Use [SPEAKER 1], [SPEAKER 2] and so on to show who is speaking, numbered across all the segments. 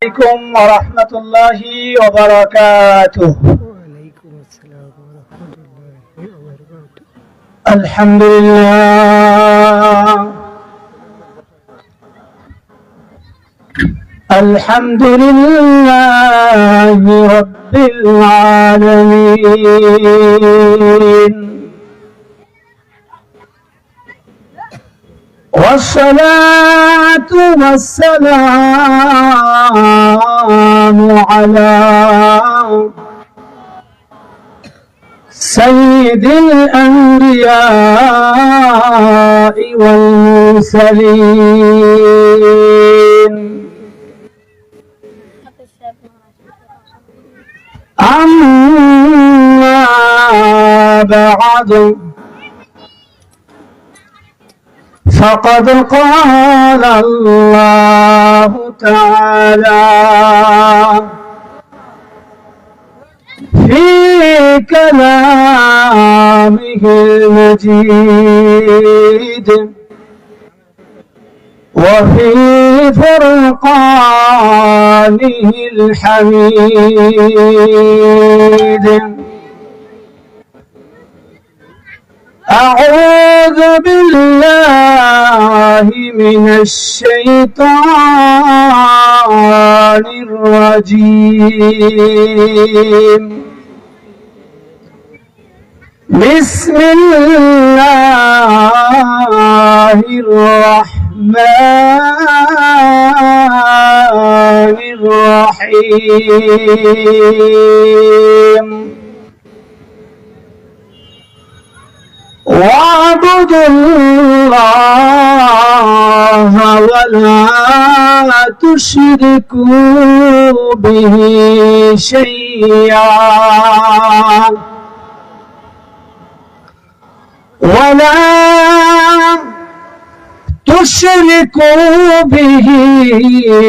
[SPEAKER 1] عليكم ورحمة الله وبركاته.
[SPEAKER 2] وعليكم السلام ورحمة الله وبركاته.
[SPEAKER 1] الحمد لله الحمد لله رب العالمين، والصلاة والسلام على سيد الأنبياء والمرسلين. أما بعد، فقد قال الله تعالى في كلامه المجيد وفي فرقانه الحميد: أعوذ بالله من الشيطان الرجيم. بسم الله الرحمن الرحيم. واعبدوا الله ولا تشركوا به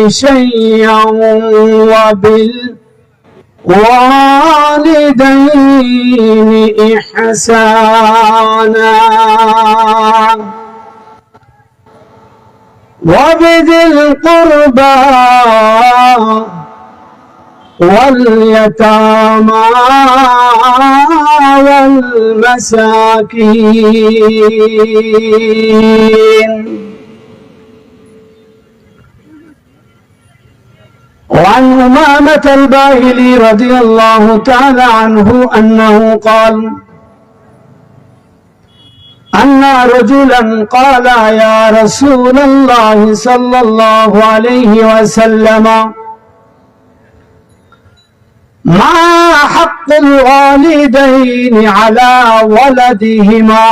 [SPEAKER 1] شيئا وبالوالدين إحسانا وبذي القربى واليتامى والمساكين. وعن أمامة الباهلي رضي الله تعالى عنه أنه قال: أن رجلا قال: يا رسول الله صلى الله عليه وسلم، ما حق الوالدين على ولدهما؟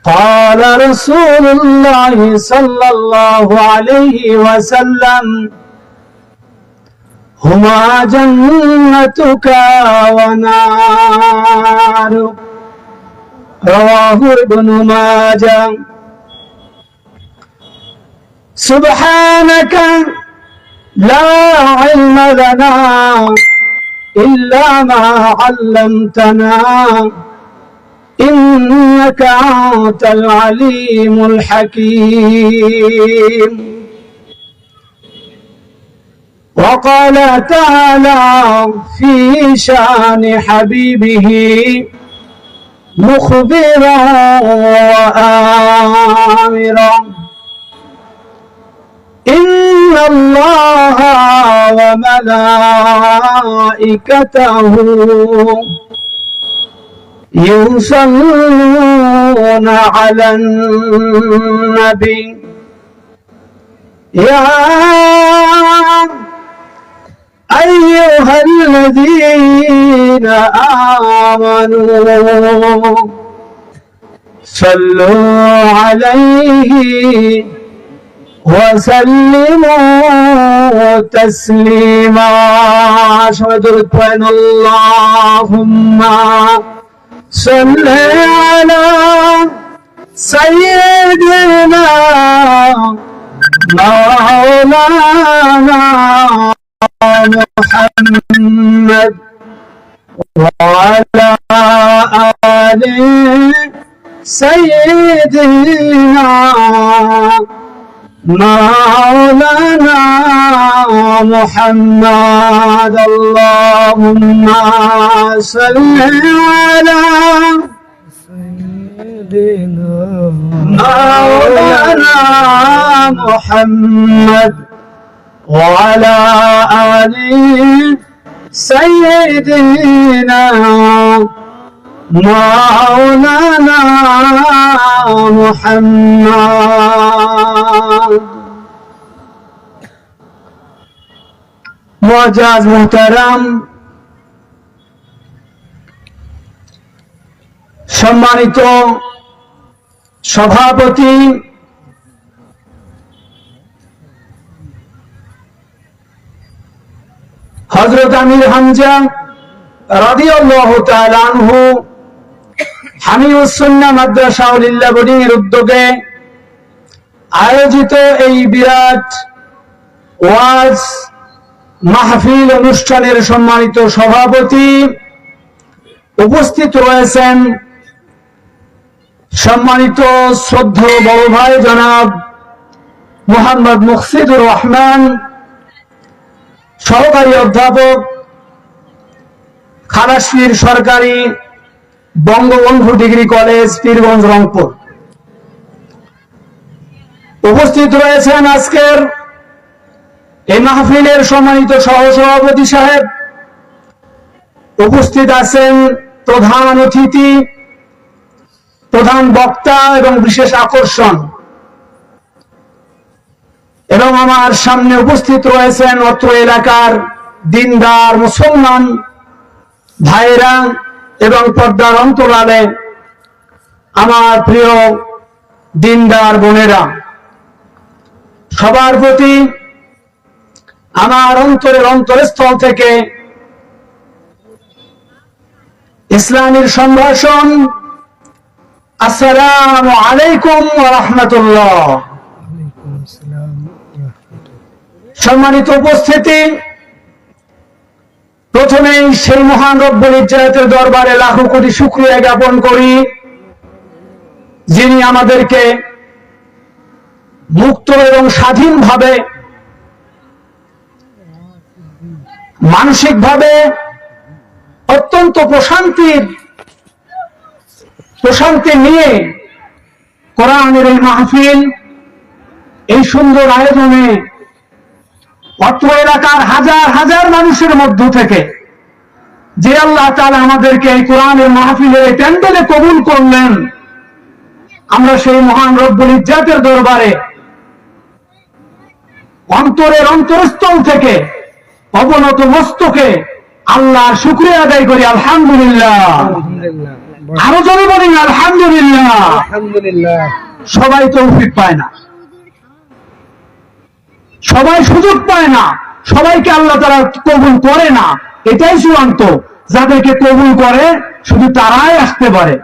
[SPEAKER 1] قال رسول الله صلى الله عليه وسلم: هما جنتك ونارك. رواه ابن ماجه. سبحانك لا علم لنا إلا ما علمتنا إنك أنت العليم الحكيم. وقال تعالى في شان حبيبه مخبرا وآمرا: إن الله وملائكته يصلون على النبي يا أيها الذين آمنوا صلوا عليه وسلموا تسليما. اللهم صل على سيدنا مولانا محمد وعلى آل سيدنا مولانا محمد اللهم صل على
[SPEAKER 2] سيدنا
[SPEAKER 1] مولانا محمد وعلى آل سيدنا مولانا محمد মুআজ্জাজ মুহতারাম, সম্মানিত সভাপতি, হযরত আমির হামজা রাদিয়াল্লাহু তাআলা আনহু হামিউস সুন্নাহ মাদ্রাসা লিল্লাহ বোর্ডিং এর উদ্যোগে আয়োজিত এই বিরাট ওয়াজ মাহফিল অনুষ্ঠানের সম্মানিত সভাপতি, উপস্থিত রয়েছেন সম্মানিত শ্রদ্ধেয় বড় ভাই জনাব মোহাম্মদ মুকসিদুর রহমান, সহকারী অধ্যাপক, খালাসপীর সরকারি বঙ্গবন্ধু ডিগ্রি কলেজ, পীরগঞ্জ, রংপুর। উপস্থিত রয়েছেন আজকের এই মাহফিলের সম্মানিত সহসভাপতি সাহেব, উপস্থিত আছেন প্রধান অতিথি, প্রধান বক্তা এবং বিশেষ আকর্ষণ, এবং আমার সামনে উপস্থিত রয়েছেন অত্র এলাকার দিনদার মুসলমান ভাইরা এবং পর্দার অন্তরালে আমার প্রিয় দিনদার বোনেরা। সবার প্রতি আমার অন্তরের অন্তরস্থল থেকে ইসলামের সম্ভাষণ, আসসালামু আলাইকুম ওয়া রাহমাতুল্লাহ।
[SPEAKER 2] ওয়ালাইকুম আসসালাম ওয়া রাহমাতুল্লাহ।
[SPEAKER 1] সম্মানিত উপস্থিতি, প্রথমেই সেই মহান রব্বুল ইজ্জতের দরবারে লাখো কোটি শুকরিয়া জ্ঞাপন করি, যিনি আমাদেরকে মুক্ত এবং স্বাধীনভাবে মানসিকভাবে অত্যন্ত প্রশান্তি নিয়ে কোরআনের এই মাহফিল, এই সুন্দর আয়োজনে অত্র এলাকার হাজার হাজার মানুষের মধ্য থেকে যে আল্লাহ তাআলা আমাদেরকে এই কোরআনের মাহফিলে প্যান্ডেলে কবুল করলেন, আমরা সেই মহান রব্বুল ইজ্জতের দরবারে অন্তরের অন্তরস্থল থেকে অবনত মস্তকে আল্লাহর শুকরিয়া আদায় করি। আলহামদুলিল্লাহ,
[SPEAKER 2] আলহামদুলিল্লাহ,
[SPEAKER 1] আরো জোরে বলি আলহামদুলিল্লাহ।
[SPEAKER 2] আলহামদুলিল্লাহ।
[SPEAKER 1] সবাই তৌফিক পায় না, সবাই সুযোগ পায় না, সবাইকে আল্লাহ তাআলা কবুল করে না, এটাই চূড়ান্ত। যাদেরকে কবুল করে শুধু তারাই আসতে পারে।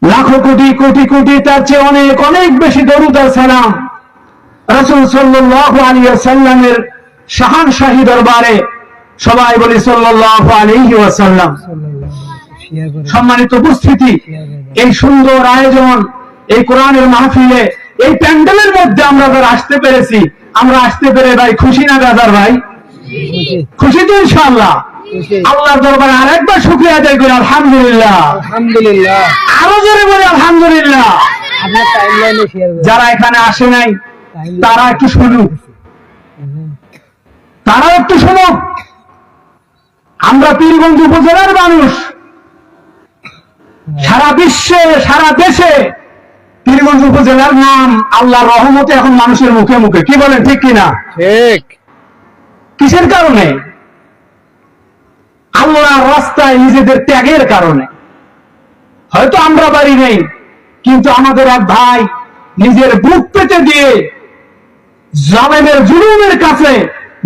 [SPEAKER 1] লাখো কোটি কোটি কোটি, তার চেয়ে অনেক অনেক বেশি দরুদ আর সালাম রাসূল সাল্লাল্লাহু আলাইহি ওয়াসাল্লামের শাহানশাহী দরবারে সবাই বলি সাল্লাল্লাহু আলাইহি ওয়াসাল্লাম। সম্মানিত উপস্থিতি, এই সুন্দর আয়োজন, এই কোরআনের মাহফিলে, এই প্যান্ডেলের মধ্যে আমরা যারা আসতে পেরেছি, আমরা আসতে পেরে ভাই খুশি না গাদার ভাই? খুশি তো ইনশাআল্লাহ। আল্লাহর দরবারে আরেকবার শুকরিয়া আদায় করি আলহামদুলিল্লাহ।
[SPEAKER 2] আলহামদুলিল্লাহ,
[SPEAKER 1] আরো জোরে বলি আলহামদুলিল্লাহ।
[SPEAKER 2] আপনার টাইমলাইনে শেয়ার করুন।
[SPEAKER 1] যারা এখানে আসে নাই তারা একটু শুনুক, তারা একটু শুনুক। আমরা পীরগঞ্জ উপজেলার মানুষ, সারা বিশ্বে সারা দেশে পীরগঞ্জ উপজেলার নাম আল্লাহর রহমতে এখন মানুষের মুখে মুখে। কি বলেন, ঠিক কিনা?
[SPEAKER 2] ঠিক।
[SPEAKER 1] কিসের কারণে? আল্লাহর রাস্তায় নিজেদের ত্যাগের কারণে। হয়তো আমরা বাড়ি নেই, কিন্তু আমাদের এক ভাই নিজের বুক পেতে দিয়ে জালেমের জুলুমের কাছে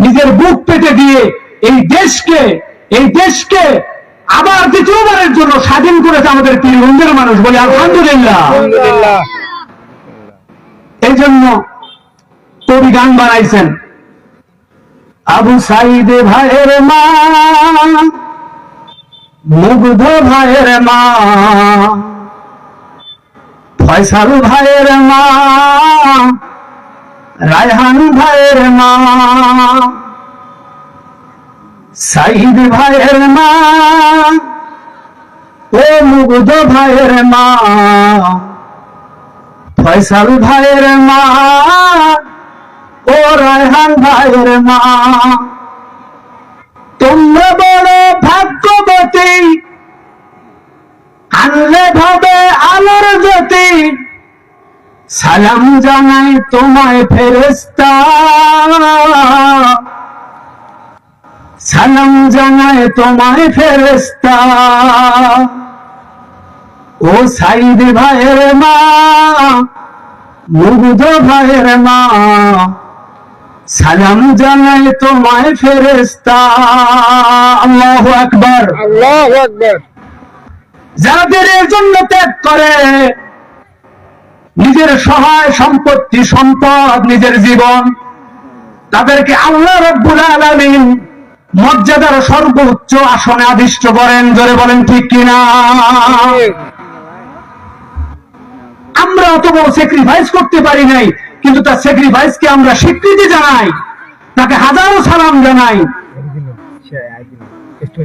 [SPEAKER 1] নিজের বুক পেতে দিয়ে এই দেশকে আবার দ্বিতীয়বারের জন্য স্বাধীন করেছে আমাদের পীরগঞ্জের মানুষ। বলি আলহামদুলিল্লাহ।
[SPEAKER 2] আলহামদুলিল্লাহ।
[SPEAKER 1] এই জন্য কবি গান বানাইছেন, আবু সাইদ ভাইয়ের মা, মুগ্ধ ভাইয়ের মা, ফয়সাল ভাইয়ের মা, রায়হান ভাইয়ের মা, সাইদ ভাইয়ের মা, ও মুগ্ধ ভাইয়ের মা, ফয়সাল ভাইয়ের মা, ও রায়হান ভাইয়ের মা, তোমরা বড় ভাগ্যবতী, আনলে ভাবে আলোর জ্যোতি, সালাম জানাই তোমায় ফেরেশতা, সালাম জানাই তোমায় ফেরেশতা। ও সাইদ ভাইয়ের মা, মুগ্ধ ভাইয়ের মা, সালাম জানাই তোমায় ফেরেশতা। আল্লাহু আকবার।
[SPEAKER 2] আল্লাহু আকবার।
[SPEAKER 1] যারা দিনের জন্য ত্যাগ করে, নিজের সহায় সম্পত্তি, সম্পদ, নিজের জীবন, তাদেরকে আল্লাহ রাব্বুল আলামিন মর্যাদার সর্বোচ্চ আসনে আদিষ্ট করেন। জোরে বলেন ঠিক কিনা? আমরা অত বড় স্যাক্রিফাইস করতে পারি নাই, কিন্তু তার স্যাক্রিফাইসকে আমরা স্বীকৃতি জানাই, তাকে হাজারো সালাম জানাই।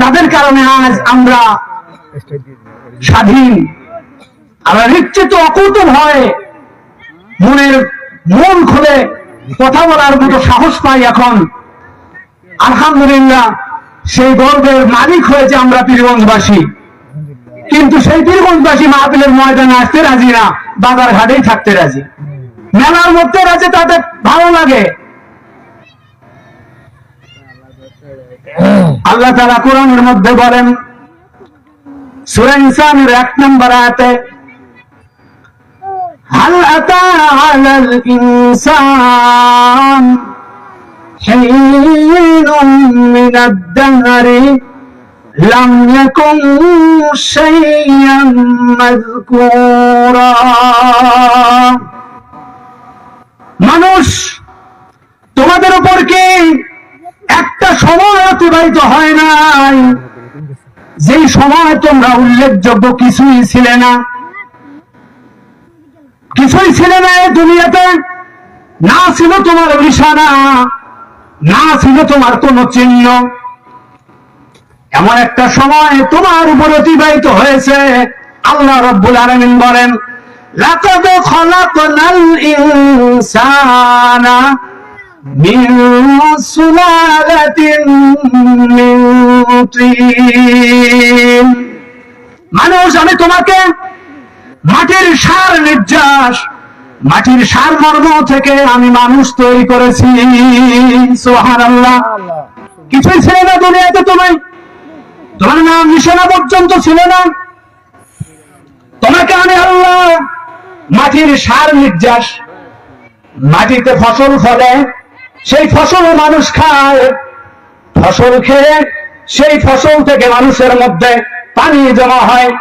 [SPEAKER 1] তাদের কারণে আজ আমরা স্বাধীন, আমরা নিশ্চিত অকুত ভয়ে মন খুলে কথা বলার মতো সাহস পাই এখন। আলহামদুলিল্লাহ, সেই গর্বের মালিক হয়েছে আমরা পীরগঞ্জবাসী। কিন্তু সেই পীরগঞ্জবাসী মাহফিলের ময়দানে আসতে রাজি না, বাজার ঘাটেই থাকতে রাজি, মেলার মধ্যে রাজি, তাদের ভালো লাগে। আল্লাহ তাআলা কোরআনের মধ্যে বলেন, সূরা ইনসানের 1 নম্বর আয়াতে, হাল আতা আলাল ইনসান হিনুম মিনাদ দাহরি লাম ইয়াকুন শাইয়ান মাযকুরা। মানুষ, তোমাদের উপর কি একটা সময় অতিবাহিত হয় নাই যেই সময় তোমরা উল্লেখযোগ্য কিছুই ছিলে না? কিছুই ছিলে না এই দুনিয়াতে, না ছিল তোমার নিশানা, না ছিল তোমার কোন চিহ্ন। এমন একটা সময় তোমার উপর অতিবাহিত হয়েছে। আল্লাহ রাব্বুল আলামিন বলেন, লাকাদ খালাকনাল ইনসানা মিন সুলালাতিন মিন তিন। মানুষ, আমি তোমাকে মাটির সার নির্যাস, মাটির সার মর্ম থেকে আমি মানুষ তৈরি করেছি। সুবহানাল্লাহ। কিছুই ছিল না দুনিয়াতে, তোমার নাম নিশানা পর্যন্ত ছিল না। তোমাকে আমি আল্লাহ মাটির সার নির্যাস, মাটিতে ফসল ফলে, সেই ফসল মানুষ খায়, ফসল খেয়ে সেই ফসল থেকে মানুষের মধ্যে পানি জমা হয়।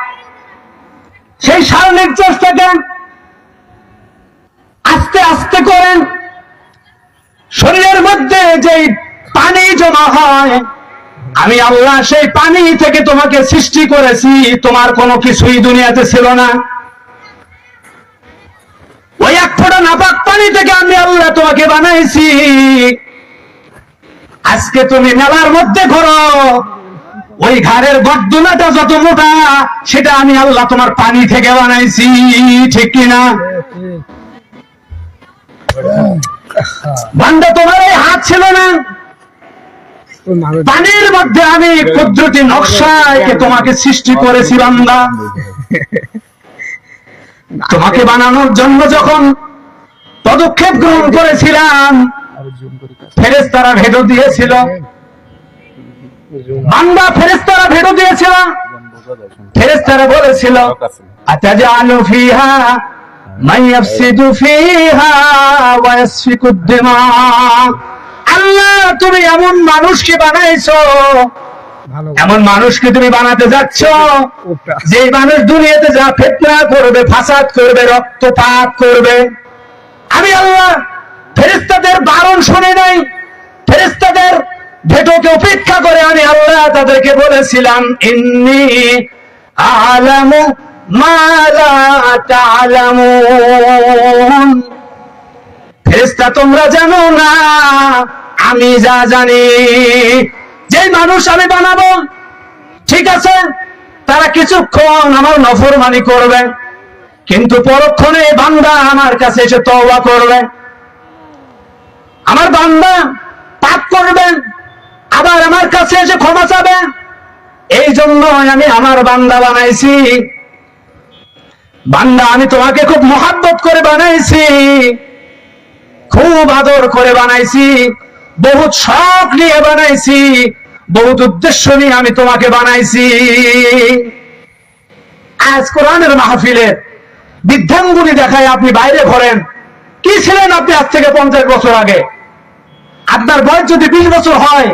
[SPEAKER 1] সেই সার নির্যাস থেকে আস্তে আস্তে করে শরীরের মধ্যে যেই পানি জমা হয়, আমি আল্লাহ সেই পানি থেকে তোমাকে সৃষ্টি করেছি। তোমার কোনো কিছুই দুনিয়াতে ছিল না। ওই এক ফোঁটা নাপাক পানি থেকে আমি আল্লাহ তোমাকে বানাইছি। আজকে তুমি মেলার মধ্যে ঘোরো, ওই ঘাড়ের গর্দনাটা যত মোটা, সেটা আমি আল্লাহ তোমার পানি থেকে বানাইছি। ঠিক কিনা? বান্দা, তোমার এই হাত ছিল না, পানির মধ্যে আমি কুদরতি নকশায় তোমাকে সৃষ্টি করেছি। বান্দা, তোমাকে বানানোর জন্য যখন পদক্ষেপ গ্রহণ করেছিলাম, ফেরেশতারা ভেটো দিয়েছিল। বান্দা, ফেরেশতারা ভেটো দিয়েছিল। ফেরেশতারা বলেছিল, আতাজআলু ফিহা মান ইয়াফসিদু ফিহা ওয়া ইয়াসফিকুদ দিমা। আল্লাহ, তুমি এমন মানুষকে বানাইছো, এমন মানুষকে তুমি বানাতে যাচ্ছ যে মানুষ দুনিয়াতে যা ফিতনা করবে, ফাসাদ করবে, রক্তপাত করবে। আমি আল্লাহ ফেরেশতাদের বারণ শুনে নাই, ফেরেশতাদের ভেটোকে উপেক্ষা করে আমি আল্লাহ তাদেরকে বলেছিলাম, ইন্নী আ'লামু মা লা তা'লামুন। ফেরেশতা তোমরা জানো না, আমি যা জানি। যে মানুষ আমি বানাবো, ঠিক আছে, তারা কিছুক্ষণ আমার নফরমানি করবে, কিন্তু পরক্ষণে বান্দা আমার কাছে এসে তওবা করবে, আমার বান্দা পাপ করবে, আবার আমার কাছে এসে ক্ষমা চাবে। এই জন্য আমি আমার বান্দা বানাইছি। বান্দা, আমি তোমাকে খুব মহব্বত করে বানাইছি, খুব আদর করে বানাইছি, বহুত শখ নিয়ে বানাইছি, বহুত উদ্দেশ্য নিয়ে আমি তোমাকে বানাইছি। আজ কোরআনের মাহফিলে বৃদ্ধাঙ্গুলি দেখায় আপনি বাইরে ঘোরেন। কি ছিলেন আপনি আজ থেকে 50 বছর আগে? আপনার বয়স যদি 20 বছর হয়,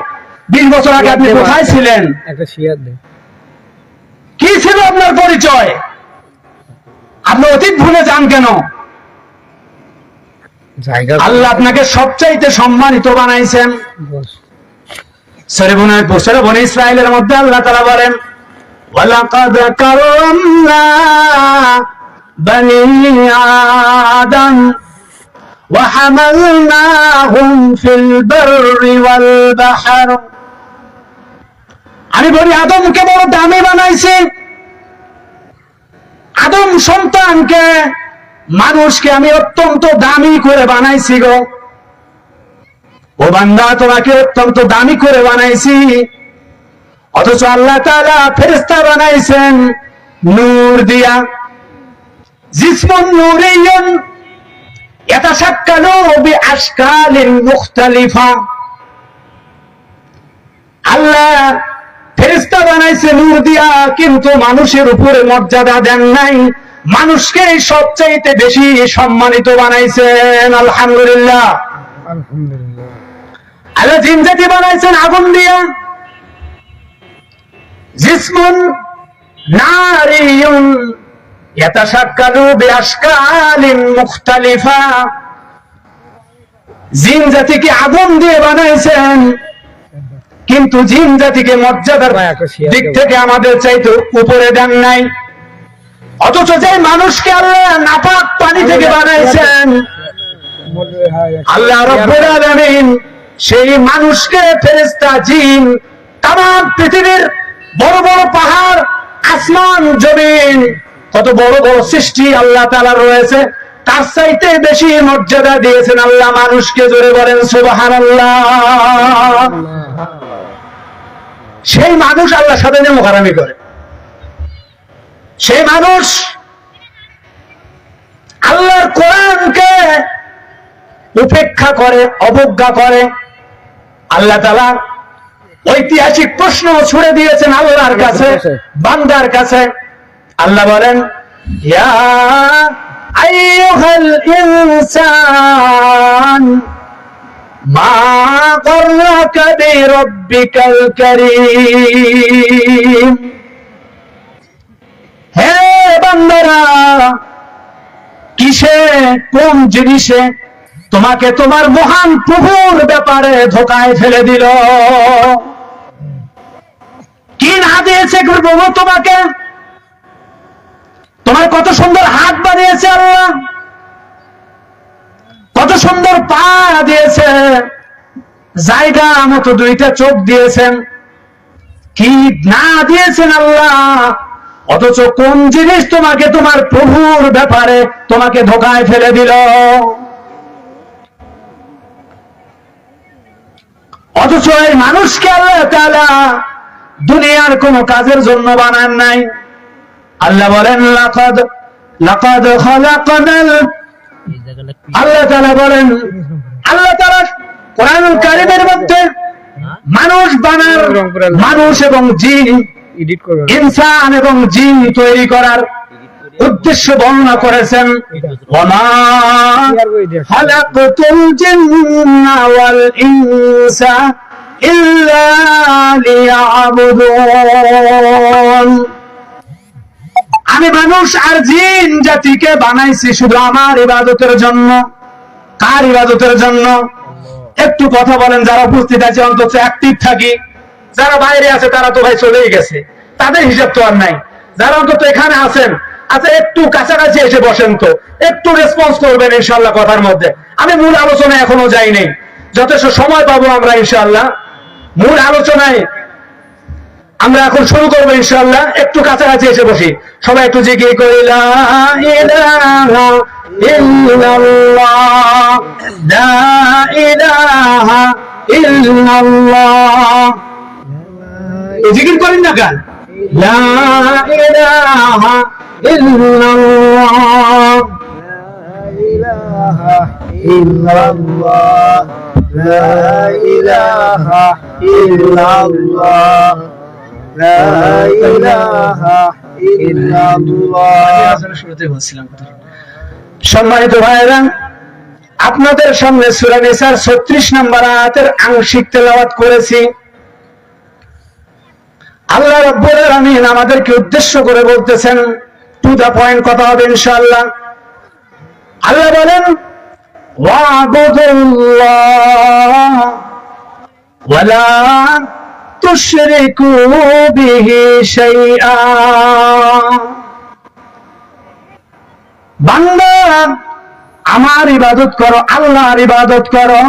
[SPEAKER 1] 20 বছর আগে আপনি কোথায় ছিলেন?
[SPEAKER 2] একটা শেয়ার দে।
[SPEAKER 1] কি ছিল আপনার পরিচয়? আপনি অতীত ভুলে যান কেন?
[SPEAKER 2] জায়গা
[SPEAKER 1] আল্লাহ আপনাকে সবচাইতে সম্মানিত বানাইছেন।
[SPEAKER 2] বস।
[SPEAKER 1] সূরা বনী ইসরাঈলের মধ্যে আল্লাহ তাআলা বলেন, ওয়ালাকাদ কারামনা বনী আদম ওয়া হামালনাহুম ফিল বাররি ওয়াল বাহর। আমি বনি আদমকে বড় দামি বানাইছি। আদম সন্তানকে, মানুষকে আমি অত্যন্ত দামি করে বানাইছি গো। ও বান্দা, তোমাকে অত্যন্ত দামি করে বানাইছি। অথচ আল্লাহ তাআলা ফেরেশতা বানাইছেন নূর দিয়া। জিসমুন নূরিয়্যুন ইয়াতাশাক্কালু বিআশকালিন মুখতালিফা। আল্লাহ ফেরেশতা বানাইছে নূর দিয়া, কিন্তু মানুষের উপরে মর্যাদা দেন নাই, মানুষকে সবচাইতে বেশি সম্মানিত বানাইছেন। আলহামদুলিল্লাহ।
[SPEAKER 2] আলহামদুলিল্লাহ।
[SPEAKER 1] আল্লাহ জিন জাতি বানাইছেন আগুন দিয়া। জিসমুন নারিয়ুন ইয়াতাশাক্কালু বিআশকালিন মুখতালিফা। জিন জাতিকে আগুন দিয়ে বানাইছেন, কিন্তু জিন জাতিকে মর্যাদার দিক থেকে আমাদের চাইতে উপরে দেন নাই। অথচ যে মানুষকে আল্লাহ নাপাক পানি থেকে বানাইছেন, আল্লাহ রাব্বুল আলামিন সেই মানুষকে, ফেরেশতা, জিন, তামাম পৃথিবীর বড় বড় পাহাড়, আসমান, জমিন, কত বড় বড় সৃষ্টি আল্লাহ তাআলা রয়েছে, তার চাইতে বেশি মর্যাদা দিয়েছেন আল্লাহ মানুষকে। জোরে বলেন সুবহানাল্লাহ। সেই মানুষ আল্লাহর সাথে নেমোখারামি করে, সেই মানুষ আল্লাহর কোরআনকে উপেক্ষা করে, অবজ্ঞা করে। আল্লাহ তাআলা ঐতিহাসিক প্রশ্ন ছুড়ে দিয়েছেন আল্লাহর কাছে, বান্দার কাছে। আল্লাহ বলেন, ইয়া আইয়ুহাল ইনসান মা গররাকা বিরাব্বিকাল কারীম। হে বান্দারা, কিসে, কোন জিনিসে তোমাকে তোমার মহান প্রভুর ব্যাপারে ধোকায় ফেলে দিল? কি না দিয়েছে প্রভু তোমাকে? তোমার কত সুন্দর হাত বানিয়েছে আল্লাহ, কত সুন্দর পা দিয়েছে, জায়গা মতো দুইটা চোখ দিয়েছেন, কি না দিয়েছেন আল্লাহ? অথচ কোন জিনিস তোমাকে তোমার প্রভুর ব্যাপারে তোমাকে ধোকায় ফেলে দিল? অথচ এই মানুষকে আল্লাহ তাআলা দুনিয়ার কোন কাজের জন্য বানান নাই। আল্লাহ বলেন, লাকাদ খালাকনাল, আল্লাহ তাআলা বলেন, আল্লাহ তাআলা কোরআনুল কারীমের মধ্যে মানুষ বানার, মানুষ এবং জিন, ইনসান এবং জিন তৈরি করার উদ্দেশ্য বর্ণনা করেছেন। ওয়ামা খালাকতুল জিন্না ওয়াল ইনসা ইল্লা লিয়াবুদুন। আমি মানুষ আর জিন জাতিকে বানাইছি শুধু আমার ইবাদতের জন্য। কার ইবাদতের জন্য? একটু কথা বলেন, যারা উপস্থিত আছে অন্তত অ্যাক্টিভ থাকি। যারা বাইরে আছে তারা তো ভাই চলেই গেছে, তাদের হিসাব তো আর নাই। যারা অন্তত এখানে আছেন আচ্ছা একটু কাছাকাছি এসে বসেন তো, একটু রেসপন্স করবেন ইনশাআল্লাহ কথার মধ্যে। আমি মূল আলোচনায় এখনো যাই নাই, যথেষ্ট সময় পাবো আমরা ইনশাআল্লাহ। মূল আলোচনায় আমরা এখন শুরু করবো ইনশাআল্লাহ। একটু কাছাকাছি এসে বসি, সবাই একটু জিকির করি লা ইলাহা ইল্লাল্লাহ, লা ইলাহা ইল্লাল্লাহ। জিকির করেন না কেন? লা ইলাহা ইল্লাল্লাহ,
[SPEAKER 2] ইলাহা ইল্লাল্লাহ, লা ইলাহা ইল্লাল্লাহ, লা ইলাহা ইল্লাল্লাহ।
[SPEAKER 1] সম্মানিত ভাইরা, আপনাদের সামনে সূরা নিসার 36 নম্বর আয়াতের আংশিক তেলাওয়াত করেছি। আল্লাহ রাব্বুল আলামিন আমাদেরকে উদ্দেশ্য করে বলতেছেন, টু দা পয়েন্ট কথা হবে ইনশাআল্লাহ। আল্লাহ বলেন ওয়াবুদুল্লাহ ওয়ালা তুশরিকু বিহি শাইআ। বান্দা আমার ইবাদত করো, আল্লাহর ইবাদত করো,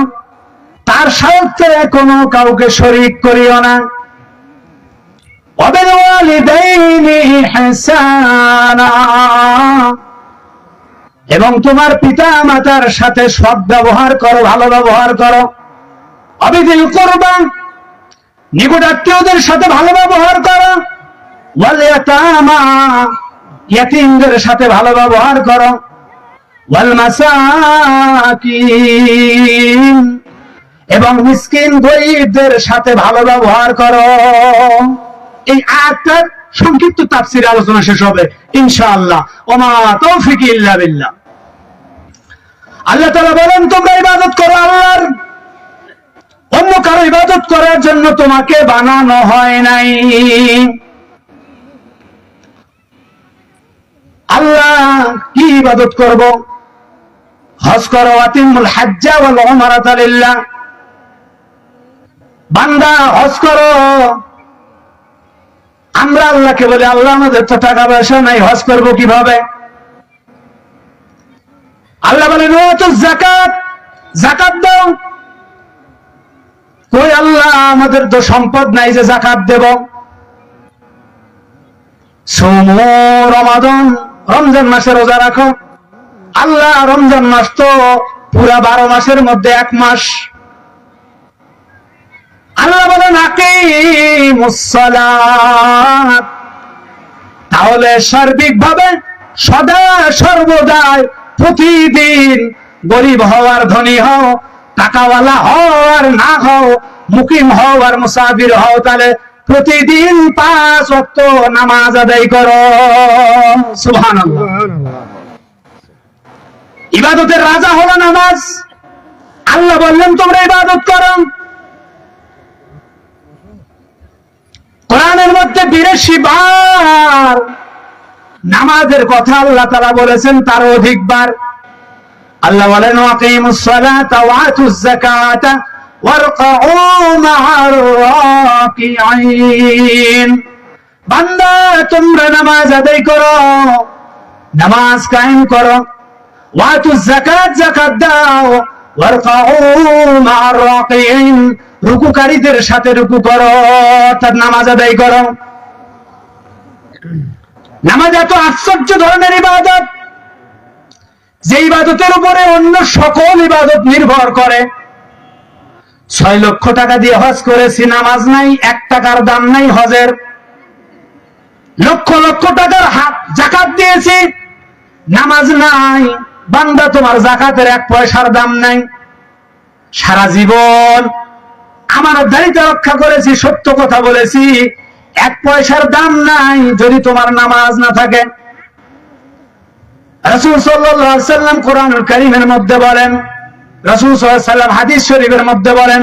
[SPEAKER 1] তার সাথে কোনো কাউকে শরীক করিও না। ওয়াবিলওয়ালিদাইনি ইহসানা, এবং তোমার পিতা মাতার সাথে সৎ ব্যবহার করো, ভালো ব্যবহার করো। অবিদিল কুরবা, নিকট আত্মীয়দের সাথে ভালো ব্যবহার করো। ওয়াল ইয়াতামা, ইয়াতীমদের সাথে ভালো ব্যবহার করো। ওয়াল মাসাকিন, এবং মিসকিন গরীবদের সাথে ভালো ব্যবহার করো। এই আয়াতটার সংক্ষিপ্ত তাফসীর আলোচনা শেষ হবে ইনশাআল্লাহ। ওমা তৌফিক ইল্লা বিল্লাহ। আল্লাহ তাআলা বলেন তোমরা ইবাদত করো আল্লাহর, অন্য কারো ইবাদত করার জন্য তোমাকে বানানো হয় নাই। আল্লাহ কি ইবাদত করব? হজ করো, আতিমুল হাজ্জা ওয়াল উমরাতা লিল্লাহ। বান্দা হজ করো। আমরা আল্লাহকে বলি আল্লাহ আমাদের তো টাকা পয়সা নাই, হজ করব কিভাবে? আল্লাহ বলেন ওয়াতুজ যাকাত, যাকাত দাও। কই আল্লাহ আমাদের তো সম্পদ নাই যে যাকাত দেব। সুমু রমাদান, রমজান মাসে রোজা রাখো। আল্লাহ রমজান মাস তো পুরা 12 মাসের মধ্যে 1 মাস। আল্লাহ বলেন আকিমুস সালাত, তাহলে সার্বিকভাবে সদা সর্বদাই প্রতিদিন গরিব হওয়ার ধনী হও, টাকাওয়ালা হও আর না হও, মুকিম হও আর মুসাফির হও, তাহলে প্রতিদিন 5 ওয়াক্ত নামাজ আদায় করো। সুবহানাল্লাহ। ইবাদতের রাজা হলো নামাজ। আল্লাহ বললেন তোমরা ইবাদত করো। কোরআনের মধ্যে 82 বার নামাজের কথা আল্লাহ তাআলা বলেছেন, তার অধিকবার। আল্লাহ বলেন ওয়াকিমুস সালাতা ওয়া আতুজ যাকাতা ওয়ারকাউ মা'আর রাকিঈন। বান্দা তোমরা নামাজ আদায় করো, নামাজ কায়েম করো। ওয়া আতুজ যাকাত, যাকাত দাও। ওয়ারকাউ মা'আর রাকিঈন, রুকুকারীদের সাথে রুকু করো, অর্থাৎ নামাজ আদায় করো। নামাজ এত আশ্চর্য ধরনের ইবাদত, যে ইবাদতের উপরে অন্য সকল ইবাদত নির্ভর করে। 6 লক্ষ টাকা দিয়ে হজ করেছি, নামাজ নাই, 1 টাকার দাম নাই হজের। লক্ষ লক্ষ টাকার যাকাত দিয়েছি, নামাজ নাই। বান্দা তোমার যাকাতের 1 পয়সার দাম নাই। সারা জীবন আমানতদারিতা রক্ষা করেছি, সত্য কথা বলেছি, 1 পয়সার দাম নাই যদি তোমার নামাজ না থাকে। রাসূল সাল্লাল্লাহু আলাইহি ওয়াসাল্লাম কোরআনুল কারীমের মধ্যে বলেন, রাসূল সাল্লাল্লাহু আলাইহি ওয়াসাল্লাম হাদিস শরীফের মধ্যে বলেন,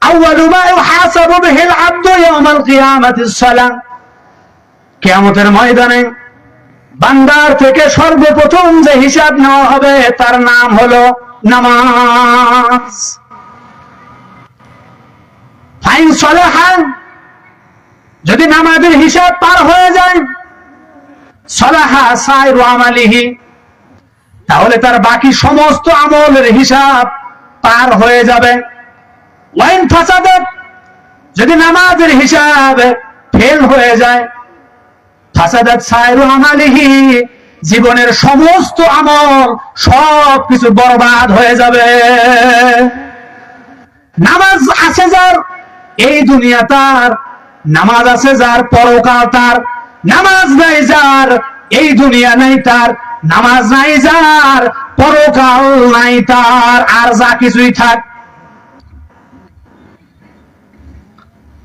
[SPEAKER 1] আউয়ালু মা ইউহাসাবু বিহিল আবদু ইয়াওমাল কিয়ামাতিস সালাহ। কিয়ামতের ময়দানে বান্দার থেকে সর্বপ্রথম যে হিসাব নেওয়া হবে তার নাম হলো নামাজ। ফাইন সালাহা, যদি নামাজের হিসাব পার হয়ে যায়, সালাহা সাইরু আমালিহি, তাহলে তার বাকি সমস্ত আমলের হিসাব পার হয়ে যাবে। ওয়াইন ফাসাদাত, যদি নামাজের হিসাব ফেল হয়ে যায়, ফাসাদাত সাইরু আমালিহি, জীবনের সমস্ত আমল সবকিছু বরবাদ হয়ে যাবে। নামাজ আছে যার, এই দুনিয়া তার, নামাজ আছে যার, পরকাল তার। নামাজ নাই যার, এই দুনিয়া নাই তার। নামাজ নাই যার, পরকাল নাই তার। আর যা কিছুই থাক,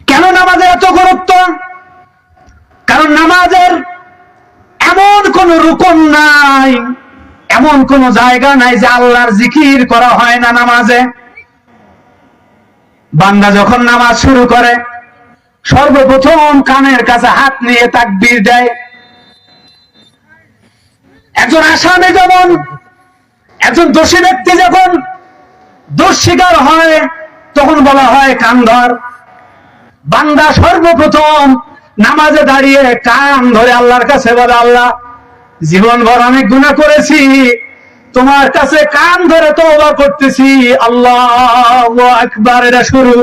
[SPEAKER 1] কেন নামাজের এত গুরুত্ব? কারণ নামাজের এমন কোন রুকন নাই, এমন কোন জায়গা নাই যে আল্লাহর জিকির করা হয় না নামাজে। বান্দা যখন নামাজ শুরু করে, সর্বপ্রথম কানের কাছে হাত নিয়ে তাকবীর দেয়। একজন আসামি যেমন, একজন দোষী ব্যক্তি যখন দোষ স্বীকার হয়, তখন বলা হয় কান ধর। বান্দা সর্বপ্রথম নামাজে দাঁড়িয়ে কান ধরে আল্লাহর কাছে বলে, আল্লাহ, জীবনভর অনেক গুনাহ করেছি, তোমার কাছে কান ধরে তওবা করতেছি। আল্লাহু আকবার। এটা শুরু,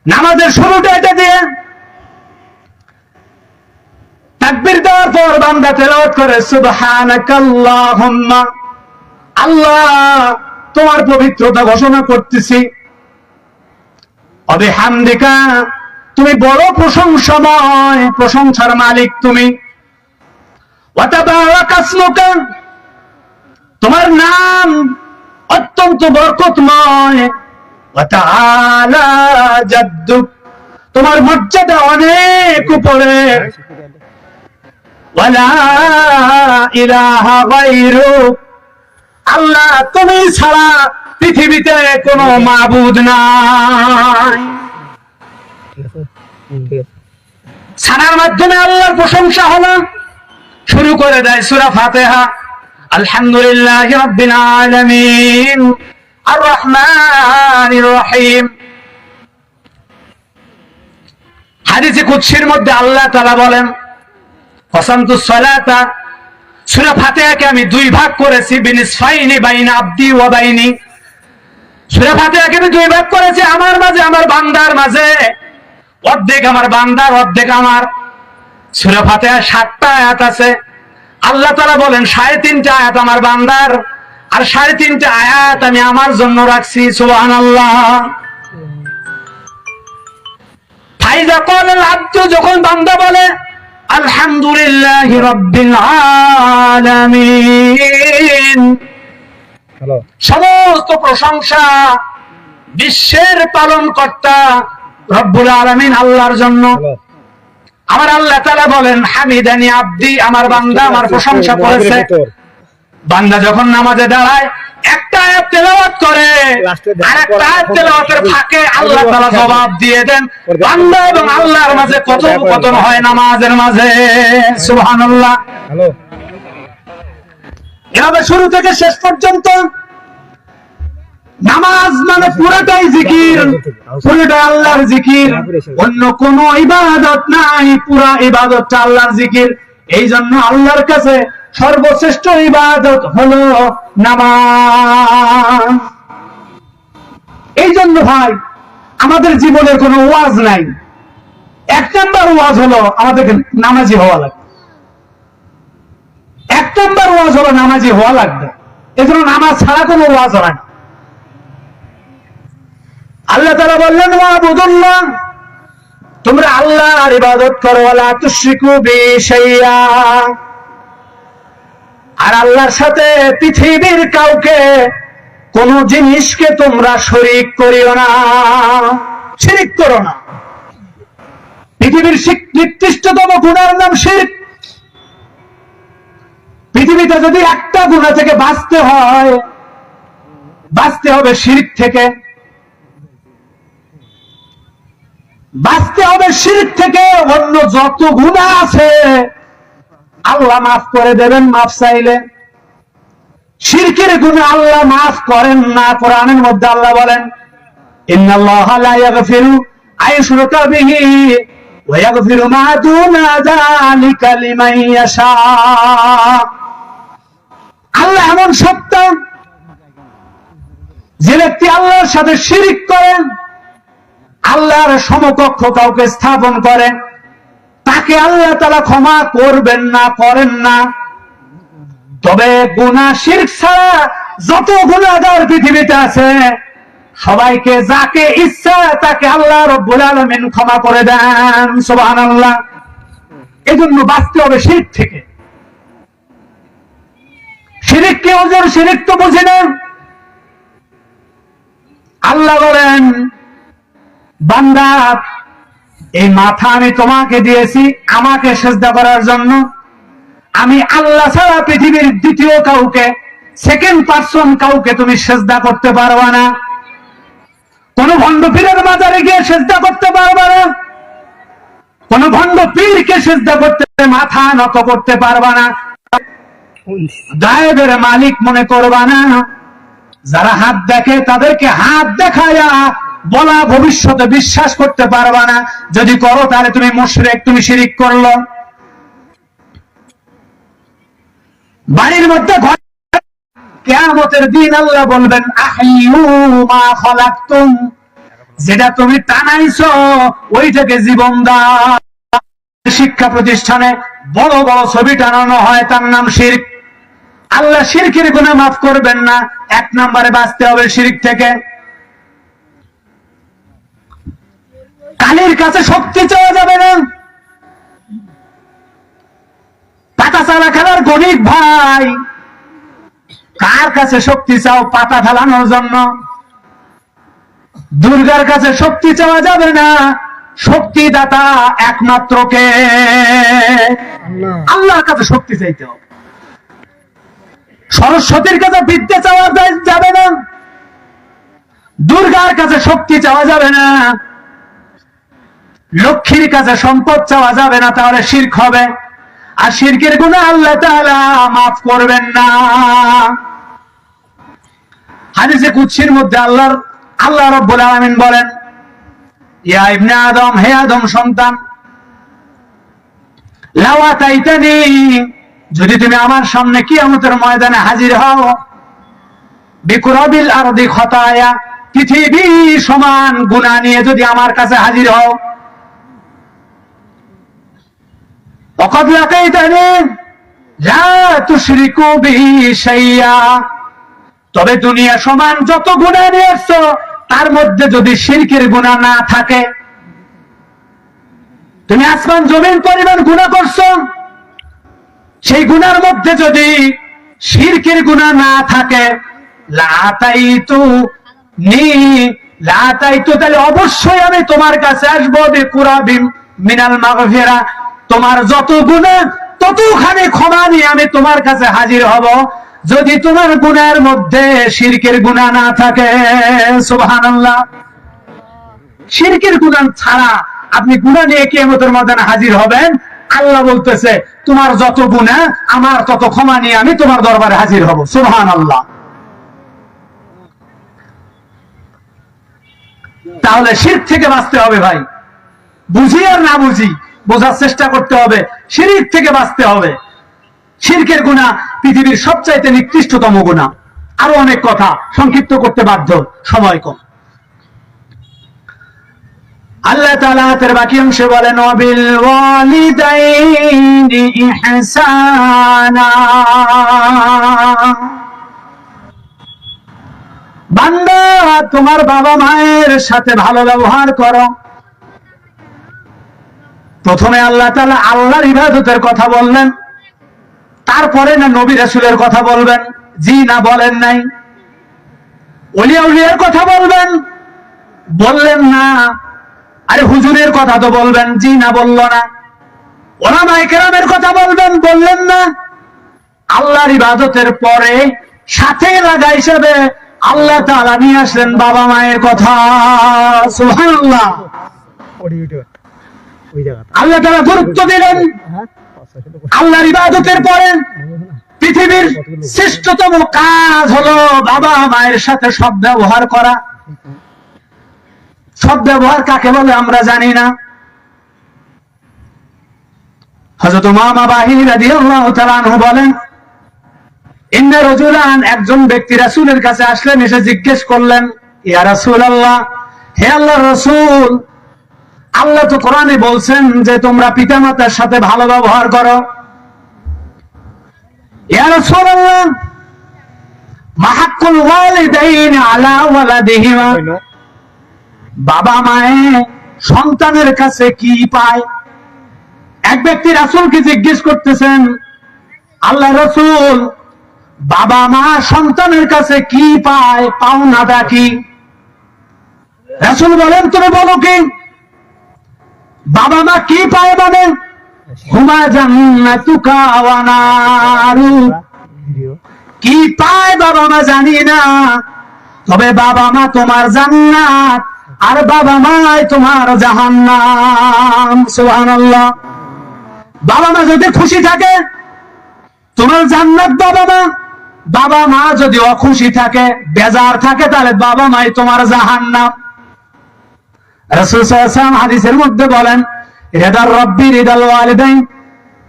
[SPEAKER 1] নামাজের শুরুটা এটা দিয়ে। তাকবীর দেওয়ার পর বান্দা তেলাওয়াত করে সুবহানাকাল্লাহুম্মা, আল্লাহ তোমার পবিত্রতা ঘোষণা করতেছি। অবিহামদিকা, তুমি বড় প্রশংসাময়, প্রশংসার মালিক তুমি। ওয়া তাবারাকা ইসমুকা, তোমার নাম অত্যন্ত বরকতময়। ওয়া তাআলা জাদ্দুক, তোমার মর্যাদা অনেক উপরে। ওয়ালা ইলাহা গায়রুক, আল্লাহ তুমি ছাড়া পৃথিবীতে কোনো মাবুদ নাই। ছাড়ার মাধ্যমে আল্লাহর প্রশংসা হলো। শুরু করে দেয় সূরা ফাতিহা, আলহামদুলিল্লাহি রাব্বিল আলামিন আর রহমানির রহিম। হাদিসে কুদসির মধ্যে আল্লাহ তাআলা বলেন, কসামতুস সালাতা, সূরা ফাতিহাকে আমি দুই ভাগ করেছি, বিনিসফাইনি বাইনা আবদি ওয়া বাইনি। সূরা ফাতিহাকে আমি দুই ভাগ করেছি, আমার মাঝে, আমার বান্দার মাঝে। অর্ধেক আমার বান্দার, অর্ধেক আমার। সূরা ফাতিহার 7টা আয়াত আছে। আল্লাহ তাআলা বলেন 3.5টা আয়াত আমার বান্দার, আর 3.5টা আয়াত আমি আমার জন্য রাখছি। সুবহানাল্লাহ। ফাইজা ক্বালাল আবদু, যখন বান্দা বলে আলহামদুলিল্লাহি রাব্বিল আলামিন, সমস্ত প্রশংসা বিশ্বের পালনকর্তা রব্বুল আলামিন আল্লাহর জন্য। আমার আল্লাহ তাআলা বলেন হামিদানি আব্দি, আমার বান্দা আমার প্রশংসা করেছে। বান্দা যখন নামাজে দাঁড়ায়, একটা আয়াত তেলাওয়াত করে, আরেকটা আয়াত তেলাওয়াতের ফাঁকে আল্লাহ তাআলা জবাব দিয়ে দেন। বান্দা এবং আল্লাহর মাঝে কথোপকথন হয় নামাজের মাঝে। সুবহানাল্লাহ। এভাবে শুরু থেকে শেষ পর্যন্ত নামাজ মানে পুরোটাই জিকির, পুরোটাই আল্লাহর জিকির, অন্য কোনো ইবাদত নাই। পুরা ইবাদতটা আল্লাহর জিকির। এই জন্য আল্লাহর কাছে সর্বশ্রেষ্ঠ ইবাদত হলো নামাজ। এই জন্য ভাই, আমাদের জীবনের কোনো ওয়াজ নাই। 1 নাম্বার ওয়াজ হলো আমাদেরকে নামাজি হওয়া লাগবে। 1 নাম্বার ওয়াজ হলো নামাজি হওয়া লাগবে। এই জন্য নামাজ ছাড়া কোনো ওয়াজ হয় না। আল্লাহ তাআলা বললেন ওয়াবুদুল্লাহ, তোমরা আল্লাহর ইবাদত করো, ওয়ালা তুশরিকু বিহি শাইআ, আর আল্লাহর সাথে পৃথিবীর কাউকে, কোন জিনিসকে তোমরা শরীক করিও না, শিরক করো না। পৃথিবীর নিকৃষ্টতম গুনার নাম শিরক। পৃথিবীতে যদি একটা গুনাহ থেকে বাঁচতে হয়, বাঁচতে হবে শিরক থেকে। বাঁচতে হবে শিরক থেকে। অন্য যত গুনাহ আছে আল্লাহ মাফ করে দেবেন মাফ চাইলে। শিরকের গুনাহ আল্লাহ মাফ করেন না। কোরআনের মধ্যে আল্লাহ বলেন ইন্নাল্লাহা লা ইয়াগফিরু আন ইউশরাকা বিহি ويغفر ما دون ذلك لمن يشاء। আল্লাহ এমন সত্তা, যে ব্যক্তি আল্লাহর সাথে শিরিক করেন, আল্লাহর সমকক্ষ কাউকে স্থাপন করে, তাকে আল্লাহ তাআলা ক্ষমা করবেন না, করেন না। তবে গুনাহ শিরক ছাড়া যত গুনাহগার পৃথিবীতে আছে সবাইকে যাকে ইচ্ছা তাকে আল্লাহ রাব্বুল আলামিন ক্ষমা করে দেন। সুবহানাল্লাহ। এজন্য বাঁচতে হবে শিরক থেকে। শিরক কি ওজন? শিরক তো বুঝি না। আল্লাহ বলেন, বান্দা এই মাথা আমি তোমাকে দিয়েছি আমাকে সিজদা করার জন্য। আমি আল্লাহ ছাড়া পৃথিবীর দ্বিতীয় কাউকে, সেকেন্ড পারসন কাউকে তুমি সিজদা করতে পারবা না। কোন ভণ্ড পীরের মাজারে গিয়ে সিজদা করতে পারবা না। কোন ভণ্ড পীরকে সিজদা করতে, মাথা নত করতে পারবা না। গায়েবের মালিক মনে করবা না। যারা হাত দেখে তাদেরকে হাত দেখায়া বলা ভবিষ্যতে বিশ্বাস করতে পারবা না। যদি করো তাহলে তুমি মুশরিক, তুমি শিরিক করলো। বাড়ির মধ্যে ঘর, কিয়ামতের দিন আল্লাহ বলবেন, আহইউ মা খালাকতুম, যেটা তুমি টানাইছো ওইটাকে জীবন দাও। শিক্ষা প্রতিষ্ঠানে বড় বড় ছবি টানানো হয়, তার নাম শিরক। আল্লাহ শিরকের গুনাহ মাফ করবেন না। এক নম্বরে বাঁচতে হবে শিরক থেকে। কালির কাছে শক্তি চাওয়া যাবে না। পাতা চালা খেলার গণিত ভাই, কার কাছে শক্তি চাও? পাতা ফেলানোর জন্য। দুর্গার কাছে শক্তি চাওয়া যাবে না। শক্তিদাতা একমাত্র কে? আল্লাহর কাছে শক্তি চাইতে হবে। সরস্বতীর কাছে বিদ্যা চাওয়া যাবে না। দুর্গার কাছে শক্তি চাওয়া যাবে না। লক্ষ্মীর কাছে সম্পদ চাওয়া যাবে না, তাহলে শিরক হবে। আর শিরকের গুনাহ আল্লাহ তাআলা মাফ করবেন না। হাদিসে কুদসির মধ্যে আল্লাহ রাব্বুল আলামিন বলেন, ইয়া ইবনে আদম, হে আদম সন্তান, লাউ আতাইতানি, যদি তুমি আমার সামনে কিয়ামতের ময়দানে হাজির হও, বিকুরাবিল আরদি খতায়া, পৃথিবী সমান গুনাহ নিয়ে যদি আমার কাছে হাজির হও, ওয়াকাদ লাকাইতানি লা তুশরিকু বিহি শাইয়া, তবে দুনিয়া সমান যত গুনাহ নিয়ে আসছো তার মধ্যে যদি শিরকের গুনাহ না থাকে, তুমি আসমান জমিন পরিমাণ গুনাহ করছো, সেই গুনার মধ্যে যদি শিরকের গুনাহ না থাকে, তাহলে অবশ্যই আমি তোমার কাছে আসবো, বিকুরাবিম মিনাল মাগফিরা, তোমার যত গুনাহ ততখানি ক্ষমা নিয়ে আমি তোমার কাছে হাজির হব, যদি তোমার গুনাহের মধ্যে শিরকের গুনাহ না থাকে। সুবহানাল্লাহ। শিরকের গুনাহ ছাড়া আপনি গুনাহ নিয়ে কিয়ামতের ময়দানে হাজির হবেন, আল্লাহ বলতেছে তোমার যত গুনাহ আমার তত ক্ষমা নিয়ে আমি তোমার দরবারে হাজির হব। সুবহানাল্লাহ। তাহলে শিরক থেকে বাঁচতে হবে ভাই। বুঝি আর না বুঝি, বোঝার চেষ্টা করতে হবে। শিরক থেকে বাঁচতে হবে। শিরকের গুনাহ পৃথিবীর সবচাইতে নিকৃষ্টতম গুনাহ। আরো অনেক কথা, সংক্ষিপ্ত করতে বাধ্য, সময় কম। আল্লাহ তাআলা তার বাকি অংশে বলেন, ওয়াবিল ওয়ালিদাইনি ইহসানা, বান্দা তোমার বাবা মায়ের সাথে ভালো ব্যবহার করো। প্রথমে আল্লাহ তাআলা আল্লাহর ইবাদতের কথা বললেন, তারপরে না নবী রাসূলের কথা বলবেন? জি না, বলেন নাই। ওলিয়া উলিয়ার কথা বলবেন? বললেন না। আরে হুজুরের কথা তো বলবেন? জি না, বলল না। উলামায়ে কেরামের কথা বলবেন? বললেন না। আল্লাহর ইবাদতের পরে সাথে লাগা হিসেবে আল্লাহ তাআলা নিয়ে আসলেন বাবা মায়ের কথা। সুবহানাল্লাহ। আল্লাহ তাআলা গুরুত্ব দিলেন আল্লাহর ইবাদতের পরে। পৃথিবীর শ্রেষ্ঠতম কাজ হলো বাবা মায়ের সাথে সদ্ব্যবহার করা। সদ্ব্যবহার কাকে বলে আমরা জানি না। হযরত উমামা বাহিনী রাদিয়াল্লাহু তাআলা আনহু বলেন, ইন্না রাজুলান, একজন ব্যক্তি রাসূলের কাছে আসলেন, এসে জিজ্ঞেস করলেন, ইয়া রাসূলুল্লাহ, হে আল্লাহর রাসূল, আল্লাহ তো কোরআনে বলছেন যে তোমরা পিতামাতার সাথে ভালো ব্যবহার করো। ইয়া রাসূলুল্লাহ, মা হাক্কুল ওয়ালিদাইনি আলা ওয়ালাদিহিমা, বাবা মায়ে সন্তানের কাছে কি পায়? এক ব্যক্তি রাসূলকে জিজ্ঞেস করতেছেন, আল্লাহ রাসূল, বাবা মা সন্তানের কাছে কি পায়, পাওনাটা কি? রাসূল বলেন, তুমি বলো কি? বাবা মা কি পায়? মানে হুমা জান্নাতুকা ওয়া নারু, কি পায় বাবা মা জানি না, তবে বাবা মা তোমার জান্নাত আর বাবা মাই তোমার জাহান্নাম। সুবহানাল্লাহ। বাবা মা যদি খুশি থাকে তোমার জান্নাত বাবা মা, বাবা মা যদি অখুশি থাকে, বেজার থাকে, তাহলে বাবা মাই তোমার জাহান্নাম। রাসূল সাল্লাল্লাহু আলাইহি ওয়াসাল্লাম হাদিসের মধ্যে বলেন, রিদার রাব্বি রিদাল ওয়ালিদাইন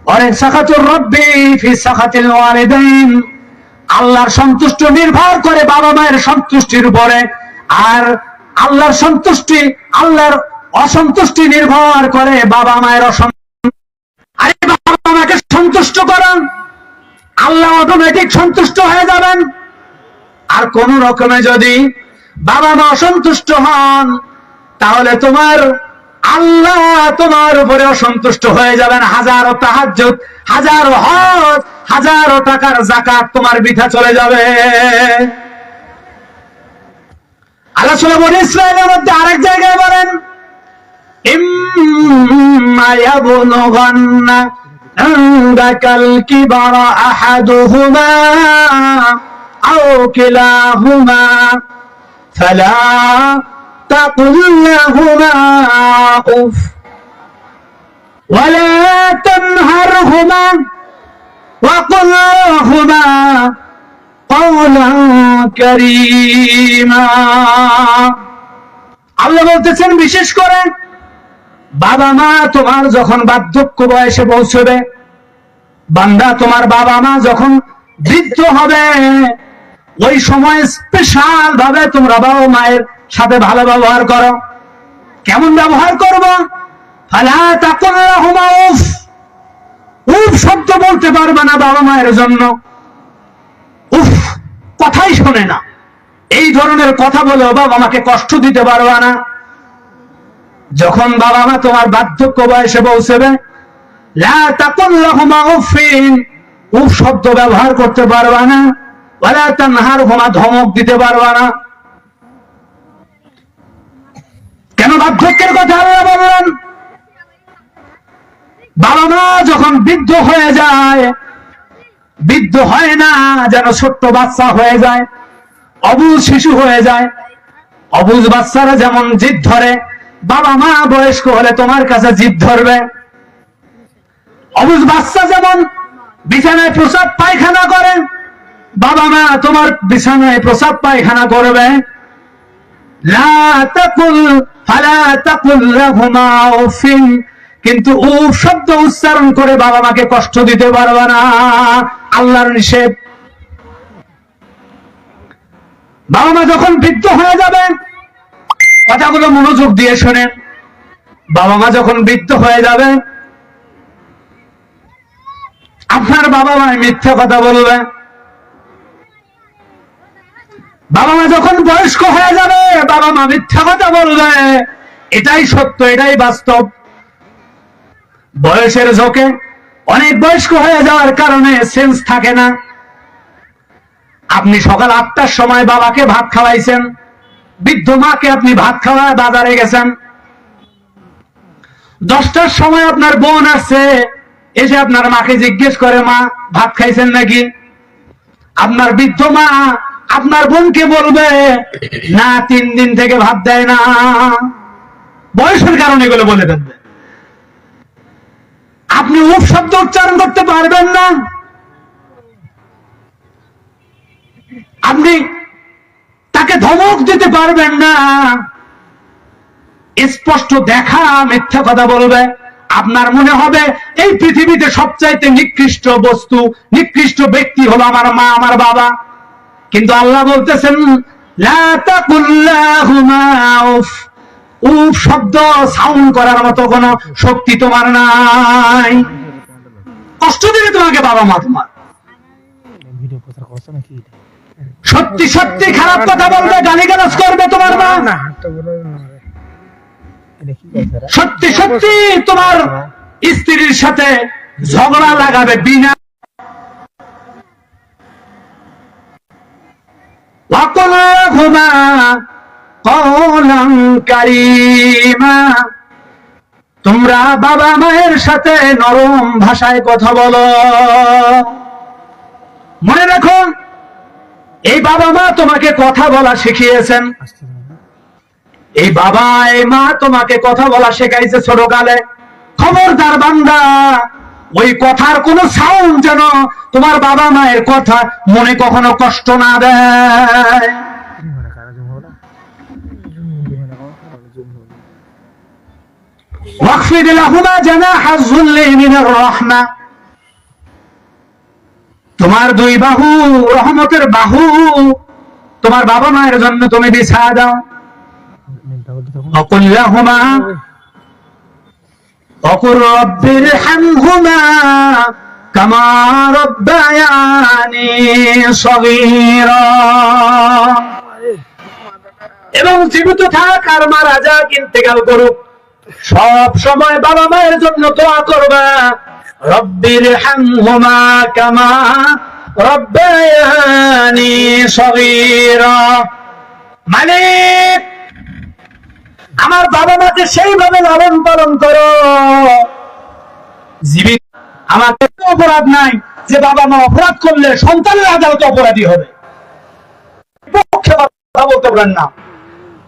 [SPEAKER 1] ওয়া সাখাতুর রাব্বি ফি সাখাতিল ওয়ালিদাইন, আল্লাহর সন্তুষ্টি নির্ভর করে বাবা মায়ের সন্তুষ্টির উপরে, আর আল্লাহর সন্তুষ্টি, আল্লাহর অসন্তুষ্টি নির্ভর করে বাবা মায়ের অসন্তুষ্টি। আরে বাবা মাকে সন্তুষ্ট করেন, আল্লাহ অটোমেটিক সন্তুষ্ট হয়ে যাবেন। আর কোন রকমে যদি বাবা মা অসন্তুষ্ট হন, তাহলে তোমার আল্লাহ তোমার উপরে অসন্তুষ্ট হয়ে যাবেন। হাজারো তাহাজ্জুদ, হাজারো হজ, হাজারো টাকার যাকাত তোমার বৃথা চলে যাবে। আল্লাহ সূরা বনী ইসরাঈলের মধ্যে আরেক জায়গায় বলেন, ইম্মা ইয়াবলুগান্না ইনদাকাল কিবারা আহাদুহুমা আও কিলাহুমা ফালা তাকুল লাহুমা উফ ওয়ালা তানহারহুমা ওয়াকুল লাহুমা আল্লাহ বলতেছেন, বিশেষ করে বাবা মা তোমার যখন বার্ধক্য বয়সে পৌঁছবে, বান্দা তোমার বাবা মা যখন বৃদ্ধ হবে, ওই সময় স্পেশাল ভাবে তোমরা বাবা মায়ের সাথে ভালো ব্যবহার করো। কেমন ব্যবহার করবো? ফালা তাকুল লাহুমা উফ, উফ শব্দ বলতে পারবে না বাবা মায়ের জন্য। উফ কথাই শোনে না, এই ধরনের কথা বলেও বাবা মাকে কষ্ট দিতে পারবা না। যখন বাবা মা তোমার বার্ধক্য বয়সে পৌঁছবে, লা তাকুল লাহুমা উফিন, উফ শব্দ ব্যবহার করতে পারবা না। ওয়ালা তানহারহুমা, ধমক দিতে পারবা না। কেন বার্ধক্যের কথা আল্লাহ বললেন? বাবা মা যখন বৃদ্ধ হয়ে যায়, বৃদ্ধ হয় না যেন ছোট্ট বাচ্চা হয়ে যায়, অবুঝ শিশু হয়ে যায়। অবুঝ বাচ্চারা যেমন জিদ ধরে, বাবা মা বয়স্ক হলে তোমার কাছে জিদ ধরবে। অবুঝ বাচ্চা যেমন বিছানায় প্রসাব পায়খানা করে, বাবা মা তোমার বিছানায় প্রসাব পায়খানা করবে। লা তাকুল ফালা তাকুল লাহুমা উফিন, কিন্তু উফ শব্দ উচ্চারণ করে বাবা মাকে কষ্ট দিতে পারবে না, আল্লাহর নিষেধ। বাবা মা যখন বৃদ্ধ হয়ে যাবে, কথাগুলো মনোযোগ দিয়ে শোনেন, বাবা মা যখন বৃদ্ধ হয়ে যাবে, আপনার বাবা মা মিথ্যা কথা বলবে। বাবা মা যখন বয়স্ক হয়ে যাবে, বাবা মা মিথ্যা কথা বলবে। এটাই সত্য, এটাই বাস্তব। বয়সের ঝোঁকে অনেক বয়স্ক হয়ে যাওয়ার কারণে সেন্স থাকে না। আপনি সকাল 8টার সময় বাবাকে ভাত খাওয়াইছেন, বৃদ্ধ মাকে আপনি ভাত খাওয়ায় বাজারে গেছেন। 10টার সময় আপনার বোন আসছে, এসে আপনার মাকে জিজ্ঞেস করে, মা ভাত খাইছেন নাকি? আপনার বৃদ্ধ মা আপনার বোনকে বলবে, না 3 দিন থেকে ভাত দেয় না। বয়সের কারণে এগুলো বলে দেবে। আপনি উফ শব্দ উচ্চারণ করতে পারবেন না, আপনি তাকে ধমক দিতে পারবেন না। স্পষ্ট দেখা মিথ্যা কথা বলবে, আপনার মনে হবে এই পৃথিবীতে সবচাইতে নিকৃষ্ট বস্তু, নিকৃষ্ট ব্যক্তি হলো আমার মা, আমার বাবা। কিন্তু আল্লাহ বলতেছেন লা তাকুল লাহুমা উফ। উফ শব্দ সাউন্ড করার মতো কোন শক্তি তোমার নাই। কষ্ট দিবে তোমাকে বাবা মা তোমার। সত্যি সত্যি খারাপ কথা বলবে, গালিগালাজ করবে তোমার মা। সত্যি সত্যি তোমার স্ত্রীর সাথে ঝগড়া লাগাবে বিনা। ওয়াকুলহুমা কওলান কারীমা। তোমরা বাবা মায়ের সাথে নরম ভাষায় কথা বলো। মনে রাখো এই বাবা মা তোমাকে কথা বলা শিখিয়েছেন, এই বাবা এই মা তোমাকে কথা বলা শেখাইছে ছোটকালে। খবরদার বান্দা, ওই কথার কোন সাউন্ড যেন তোমার বাবা মায়ের কথা মনে কখনো কষ্ট না দেয়। ওয়াকফিদ লাহুমা জানাহা যুল্লি মিনার রাহমা। তোমার দুই বাহু, রহমতের বাহু তোমার বাবা মায়ের জন্য তুমি বিছায়া দাও। وقل لهما وقل رب ارحمهما كما ربياني صغيرا। এবং জীবিত থাক আর মারা যাক, ইন্তেকাল করুক, সব সময় বাবা মায়ের জন্য দোয়া করবা। রব্বির হামহুমা কামা রব্বায়ানি সগীরা। মালিক আমার বাবা মাকে সেইভাবে লালন পালন করো জীবিত। আমাকে অপরাধ নাই যে বাবা মা অপরাধ করলে সন্তানের আদালতে অপরাধী হবে। বিপক্ষে কথা বলতে পারেন না,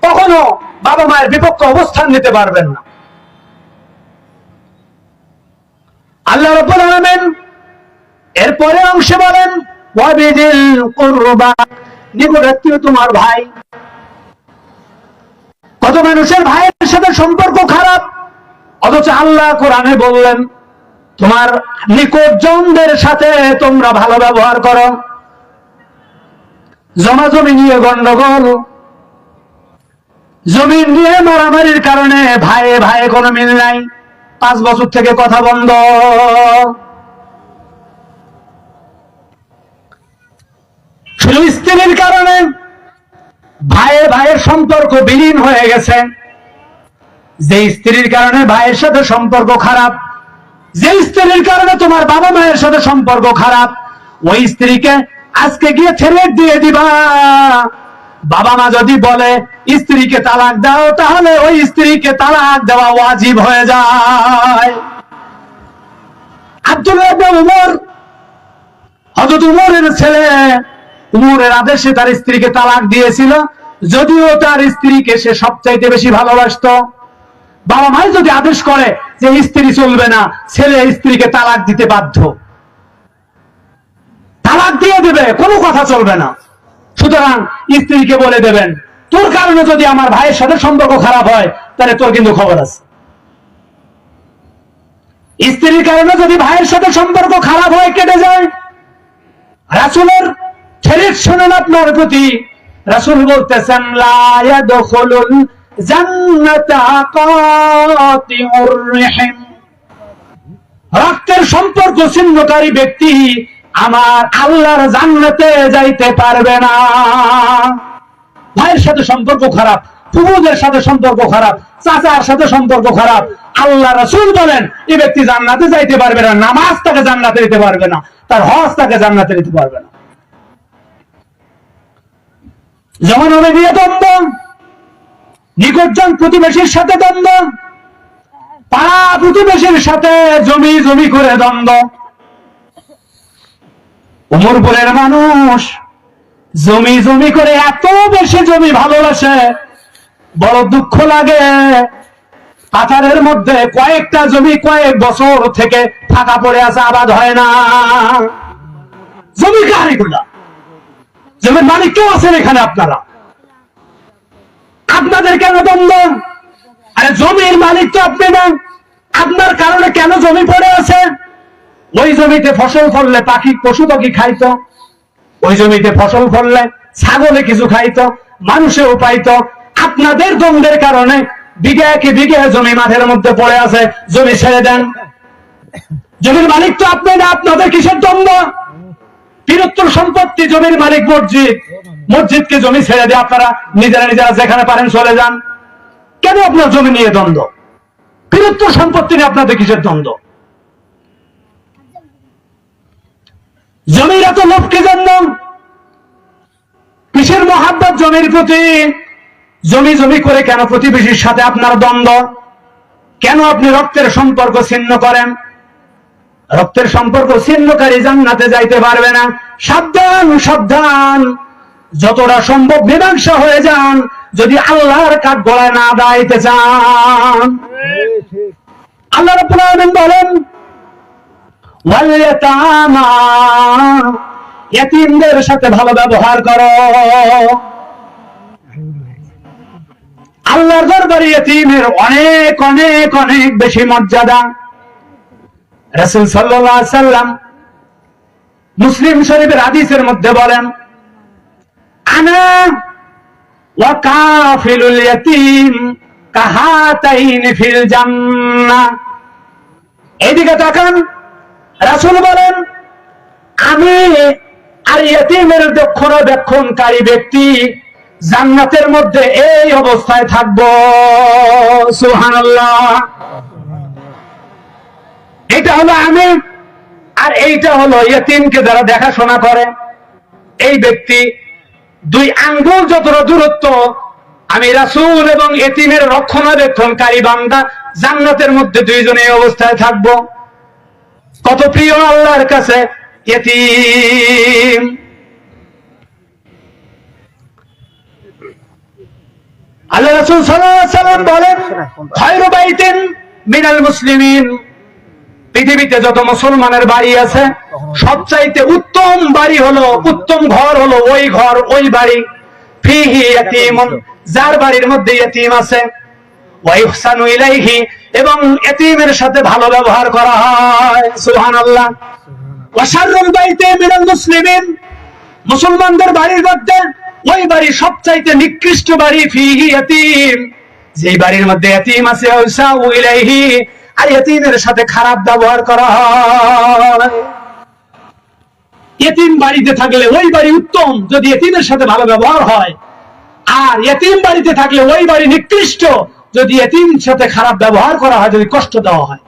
[SPEAKER 1] কখনো বাবা মায়ের বিপক্ষে অবস্থান নিতে পারবেন না। আল্লাহ রাব্বুল আলামিন এরপরে অংশে বলেন ওয়াবিদিল কুরবা। নিকটাত্মীয় তোমার ভাই। কত মানুষের ভাইয়ের সাথে সম্পর্ক খারাপ, অথচ আল্লাহ কোরআনে বললেন তোমার নিকটজনদের সাথে তোমরা ভালো ব্যবহার করো। জমাজমি নিয়ে গন্ডগোল, জমি নিয়ে মারামারির কারণে ভাইয়ে ভাইয়ে কোনো মিল নাই, 5 বছর থেকে কথা বন্ধ। শুধু স্ত্রীর কারণে ভাইয়ে ভাইয়ের সম্পর্ক বিলীন হয়ে গেছে। যে স্ত্রীর কারণে ভাইয়ের সাথে সম্পর্ক খারাপ, যে স্ত্রীর কারণে তোমার বাবা মায়ের সাথে সম্পর্ক খারাপ, ওই স্ত্রীকে আজকে গিয়ে ছেলেট দিয়ে দিবা। বাবা মা যদি বলে স্ত্রীকে তালাক দাও, তাহলে ওই স্ত্রীকে তালাক দেওয়া ওয়াজিব হয়ে যায়। আব্দুল্লাহ ইবনে উমর, হযরত উমরের ছেলে, উমরের আদেশে তার স্ত্রীকে তালাক দিয়েছিল, যদিও তার স্ত্রীকে সে সবচাইতে বেশি ভালোবাসতো। বাবা মাই যদি আদেশ করে যে স্ত্রী চলবে না, ছেলে স্ত্রীকে তালাক দিতে বাধ্য, তালাক দিয়ে দেবে, কোনো কথা চলবে না। সুতরাং স্ত্রীকে বলে দেবেন তোর কারণে যদি আমার ভাইয়ের সাথে সম্পর্ক খারাপ হয়, তাহলে তোর কিন্তু খবর আছে। স্ত্রীর কারণে যদি ভাইয়ের সাথে সম্পর্ক খারাপ হয়, কেটে যায়, রাসূলের ছেলের শোনেন আপনার প্রতি। রাসূল বলতেছেন লা ইয়াদখুলুল জান্নাতা কাতিউর রহিম। রক্তের সম্পর্ক ছিন্নকারী ব্যক্তি আমার আল্লাহর জান্নাতে যাইতে পারবে না। ভাইয়ের সাথে সম্পর্ক খারাপ, ফুফুদের সাথে সম্পর্ক খারাপ, চাচার সাথে সম্পর্ক খারাপ, আল্লাহ রাসূল বলেন এই ব্যক্তি জান্নাতে যাইতে পারবে না। নামাজ তাকে জান্নাতে দিতে পারবে না, তার হজ তাকে জান্নাতে দিতে পারবে না। যেমন হবে বিয়ে দ্বন্দ্ব, নিকটজন প্রতিবেশীর সাথে দ্বন্দ্ব, পাড়া প্রতিবেশীর সাথে জমি জমি করে দ্বন্দ্ব। উমরপুরের মানুষ জমি জমি করে এত বেশি জমি ভালোবাসে, বড় দুঃখ লাগে। কাতারের মধ্যে কয়েকটা জমি কয়েক বছর থেকে ফাঁকা পড়ে আছে, আবাদ হয় না। জমি কার এগুলা? জমির মালিক কেউ আছেন এখানে? আপনারা, আপনাদের কেন দ্বন্দ্ব? আরে জমির মালিক তো আপনি না, আপনার কারণে কেন জমি পড়ে আছে? ওই জমিতে ফসল ফললে পাখি পশু পাখি খাইতো, ওই জমিতে ফসল ফললে ছাগলে কিছু খাইতো, মানুষেও পাইতো। আপনাদের দ্বন্দ্বের কারণে বিঘাকে বিঘা জমি মাঠের মধ্যে পড়ে আছে, জমি ছেড়ে দেন। জমির মালিক তো আপনি না, আপনাদের কিসের দ্বন্দ্ব? বৃহত্তর সম্পত্তি, জমির মালিক মসজিদ, মসজিদকে জমি ছেড়ে দিয়ে আপনারা নিজেরা নিজেরা যেখানে পারেন চলে যান। কেন আপনার জমি নিয়ে দ্বন্দ্ব? বৃহত্তর সম্পত্তি নিয়ে আপনাদের কিসের দ্বন্দ্ব? জমির এত লোভ কি জন্য? কিসের মহাব্বত জমির প্রতি? জমি জমি করে কেন প্রতিবেশীর সাথে আপনার দ্বন্দ্ব? কেন আপনি রক্তের সম্পর্ক ছিন্ন করেন? রক্তের সম্পর্ক ছিন্নকারী জান্নাতে যাইতে পারবে না। সাবধান সাবধান, যতটা সম্ভব মীমাংসা হয়ে যান, যদি আল্লাহর কাঠ গলায় না দাইতে চান। আল্লাহ রাব্বুল আলামিন বলেন, ওয়াল ইয়াতামা, ইতিমদের সাথে ভালো ব্যবহার করো। আল্লাহর দরবারে ইতিমের অনেক অনেক অনেক বেশি মর্যাদা। রাসূল সাল্লাল্লাহু আলাইহি সাল্লাম মুসলিম শরীফের হাদিসের মধ্যে বলেন, আনা ওয়া কাফিলুল ইয়াতীম কাহাতাইন ফিল জান্নাহ। এইদিকে তাকান, রাসূল বলেন, আমি আর ইতিমের রক্ষণাবেক্ষণকারী ব্যক্তি জান্নাতের মধ্যে এই অবস্থায় থাকবো। সুবহানাল্লাহ। এটা হলো আমি, আর এইটা হলো ইতিমকে যারা দেখাশোনা করে এই ব্যক্তি। দুই আঙ্গুল যতটা দূরত্ব, আমি রাসূল এবং ইতিমের রক্ষণাবেক্ষণকারী বান্দা জান্নাতের মধ্যে দুইজনে এই অবস্থায় থাকবো। কত প্রিয় আল্লাহর কাছে ইতিম। আল্লাহ রাসূল সাল্লাল্লাহু আলাইহি ওয়াসাল্লাম বলেন, খায়রু বাইতিন মিনাল মুসলিমিন, পৃথিবীতে যত মুসলমানের বাড়ি আছে সবচাইতে উত্তম বাড়ি হলো, উত্তম ঘর হলো ওই ঘর, ওই বাড়ি, ফিহি ইয়াতীমুন, যার বাড়ির মধ্যে ইতিম আছে, ওয়া ইহসানু ইলাইহি, এবং ইতিমের সাথে ভালো ব্যবহার করা হয়। সুবহানাল্লাহ। ওয়া শাররুল বাইতি মিনাল মুসলিমিন, মুসলমানদের বাড়ির মধ্যে ওই বাড়ি সবচাইতে নিকৃষ্ট বাড়ি, ফিহি ইয়াতীম, যেই বাড়ির মধ্যে ইতিম আছে, ওয়াসাউ ইলাইহি, আর ইতিমের সাথে খারাপ ব্যবহার করা হয়। ইতিম বাড়িতে থাকলে ওই বাড়ি উত্তম যদি ইতিমের সাথে ভালো ব্যবহার হয়, আর ইতিম বাড়িতে থাকলে ওই বাড়ি নিকৃষ্ট যদি ইতিমের সাথে খারাপ ব্যবহার করা হয়, যদি কষ্ট দেওয়া হয়।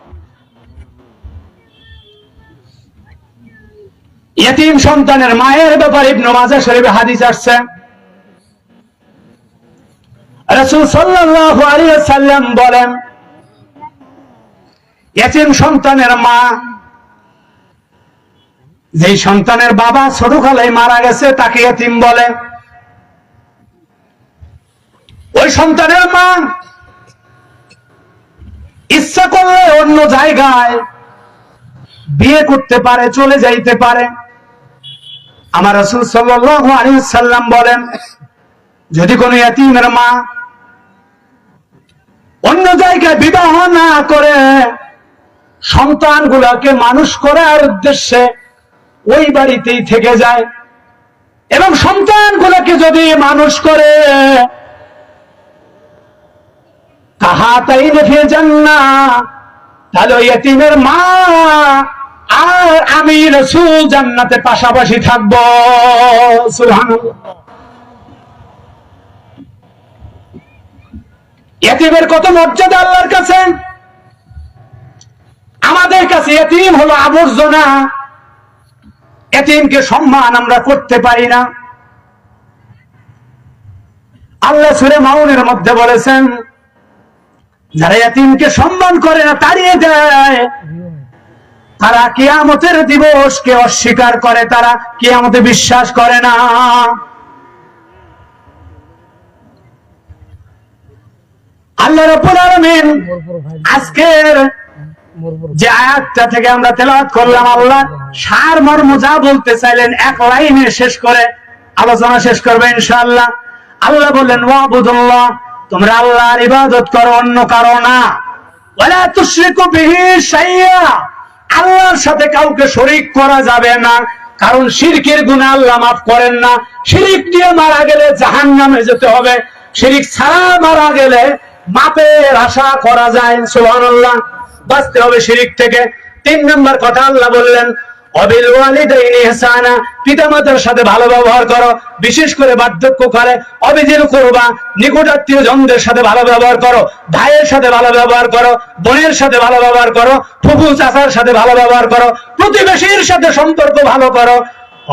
[SPEAKER 1] ইতিম সন্তানের মায়ের ব্যাপারে ইবনে মাজাহ শরীফে হাদিস আসছে, রাসূল সাল্লাল্লাহু আলাইহি ওয়াসাল্লাম বলেন, ইতিম সন্তানের মা, যেই সন্তানের বাবা ছোটকালে মারা গেছে তাকে ইতিম বলে। ওই সন্তানের মা ইচ্ছা করলে অন্য জায়গায় বিয়ে করতে পারে, চলে যাইতে পারে। আমার রাসূল সাল্লাল্লাহু আলাইহি ওয়াসাল্লাম বলেন, যদি কোনো ইতিমের মা অন্য জায়গায় বিবাহ না করে সন্তানগুলোকে মানুষ করার উদ্দেশ্যে ওই বাড়িতেই থেকে যায়, এবং সন্তানগুলোকে যদি মানুষ করে, কাহাতাইন ফিল জান্নাহ, তাহলে ইতিমের মা আর আমি রাসূল জান্নাতে পাশাপাশি থাকবো। সুবহানাল্লাহ। ইতিমের কত মর্যাদা আল্লাহর কাছে। আমাদের কাছে ইতিম হলো আবর্জনা, ইতিমকে সম্মান আমরা করতে পারি না। আল্লাহ সূরা মাউনের মধ্যে বলেছেন, যারা ইতিমকে সম্মান করে না, তাড়িয়ে দেয়, তারা কিয়ামতের দিবসকে অস্বীকার করে, তারা কিয়ামতে বিশ্বাস করে না। আল্লাহ রাব্বুল আলামিন আজকের যে আয়াতটা থেকে আমরা তেলাওয়াত করলাম, আল্লাহ সারমর্ম যা বলতে চাইলেন এক লাইনে শেষ করে আলোচনা শেষ করবে ইনশাআল্লাহ। আল্লাহ বললেন, ওয়াবুদুল্লাহ, তোমরা আল্লাহর ইবাদত করো, অন্য কারো না। ওয়ালা তুশরিকু বিহি শাইআ, আল্লাহর সাথে কাউকে শরীক করা যাবে না, কারণ শিরকের গুনাহ আল্লাহ মাফ করেন না। শিরিক দিয়ে মারা গেলে জাহান্নামে যেতে হবে, শিরিক ছাড়া মারা গেলে মাপের আশা করা যায়। সুবহানাল্লাহ, বাঁচতে হবে শিরিক থেকে। 3 নম্বর কথা আল্লাহ বললেন অবিল ওয়ালিদাইনি ইহসানা, পিতামাতার সাথে ভালো ব্যবহার করো, বিশেষ করে বার্ধক্য করে অবিজিল কুরবা, নিকট আত্মীয় জনদের সাথে ভালো ব্যবহার করো, ভাইয়ের সাথে ভালো ব্যবহার করো, বোনের সাথে ভালো ব্যবহার করো, ফুফু চাচার সাথে ভালো ব্যবহার করো, প্রতিবেশীর সাথে সম্পর্ক ভালো করো।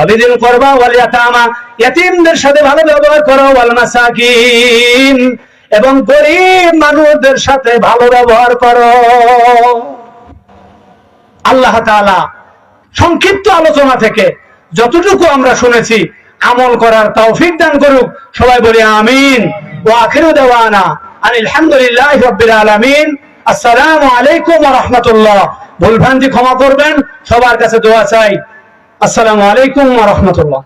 [SPEAKER 1] অবিজিল কুরবা ওয়াল ইয়াতামা, ইয়াতীমদের সাথে ভালো ব্যবহার করো, ওয়াল মাসাকিন, এবং গরিব মানুষদের সাথে ভালো ব্যবহার করো। আল্লাহ তাআলা সংক্ষিপ্ত আলোচনা থেকে যতটুকু আমরা শুনেছি আমল করার তৌফিক দান করুক। সবাই বলি আমিন। ওয়া আখিরু দাওয়ানা আনিল হামদুলিল্লাহি রাব্বিল আলামিন। আসসালামু আলাইকুম ওয়া রাহমাতুল্লাহ। ভুলভ্রান্তি ক্ষমা করবেন, সবার কাছে দোয়া চাই। আসসালামু আলাইকুম ওয়া রাহমাতুল্লাহ।